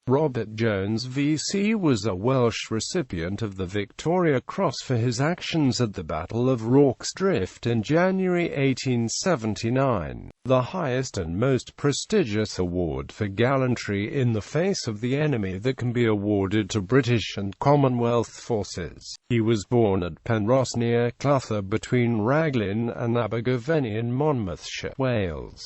Robert Jones VC was a Welsh recipient of the Victoria Cross for his actions at the Battle of Rorke's Drift in January 1879, the highest and most prestigious award for gallantry in the face of the enemy that can be awarded to British and Commonwealth forces. He was born at Penrhos near Clytha between Raglan and Abergavenny in Monmouthshire, Wales.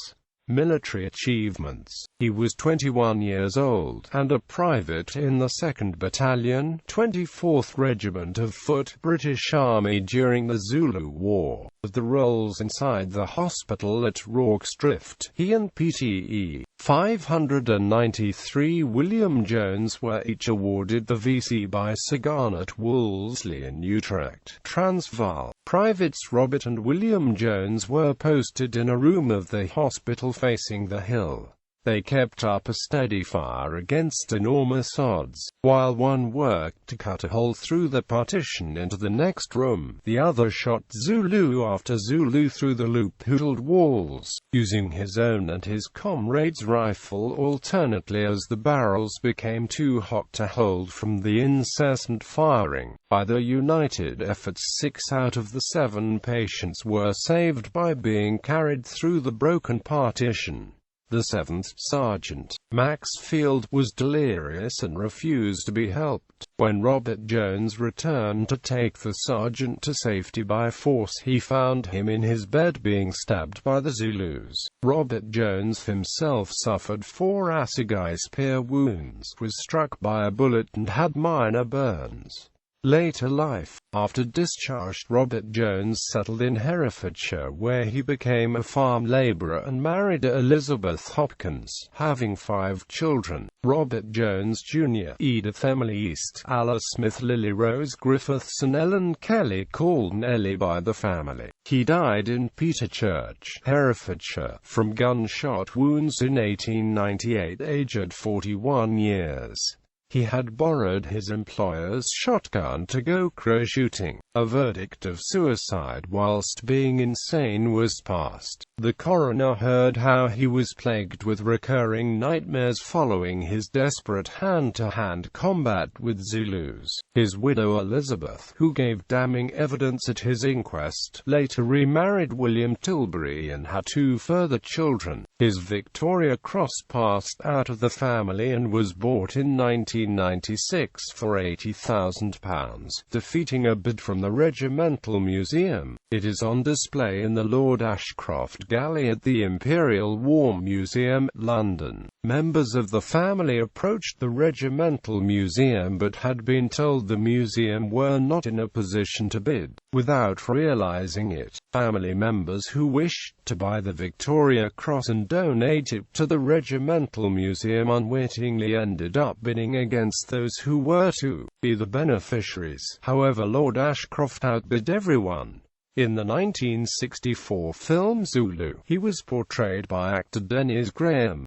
Military achievements. He was 21 years old, and a private in the 2nd Battalion, 24th Regiment of Foot, British Army during the Zulu War. Of the roles inside the hospital at Rorke's Drift, he and PTE 593 William Jones were each awarded the VC by Sir Garnet Wolseley in Utrecht, Transvaal. Privates Robert and William Jones were posted in a room of the hospital facing the hill. They kept up a steady fire against enormous odds. While one worked to cut a hole through the partition into the next room, the other shot Zulu after Zulu through the loop-hooded walls, using his own and his comrade's rifle alternately as the barrels became too hot to hold from the incessant firing. By their united efforts, 6 out of the 7 patients were saved by being carried through the broken partition. The 7th Sergeant, Maxfield, was delirious and refused to be helped. When Robert Jones returned to take the sergeant to safety by force, he found him in his bed being stabbed by the Zulus. Robert Jones himself suffered 4 assegai spear wounds, was struck by a bullet and had minor burns. Later life. After discharge, Robert Jones settled in Herefordshire, where he became a farm labourer and married Elizabeth Hopkins, having 5 children: Robert Jones Jr., Edith Emily East, Alice Smith, Lily Rose Griffiths and Ellen Kelly, called Nellie by the family. He died in Peterchurch, Herefordshire, from gunshot wounds in 1898, aged 41 years. He had borrowed his employer's shotgun to go crow shooting. A verdict of suicide whilst being insane was passed. The coroner heard how he was plagued with recurring nightmares following his desperate hand-to-hand combat with Zulus. His widow Elizabeth, who gave damning evidence at his inquest, later remarried William Tilbury and had 2 further children. His Victoria Cross passed out of the family and was bought in 1996 for £80,000, defeating a bid from the Regimental Museum. It is on display in the Lord Ashcroft Gallery at the Imperial War Museum, London. Members of the family approached the Regimental Museum but had been told the museum were not in a position to bid. Without realizing it, family members who wished to buy the Victoria Cross and donate it to the Regimental Museum unwittingly ended up bidding against those who were to be the beneficiaries. However, Lord Ashcroft outbid everyone. In the 1964 film Zulu, he was portrayed by actor Dennis Graham.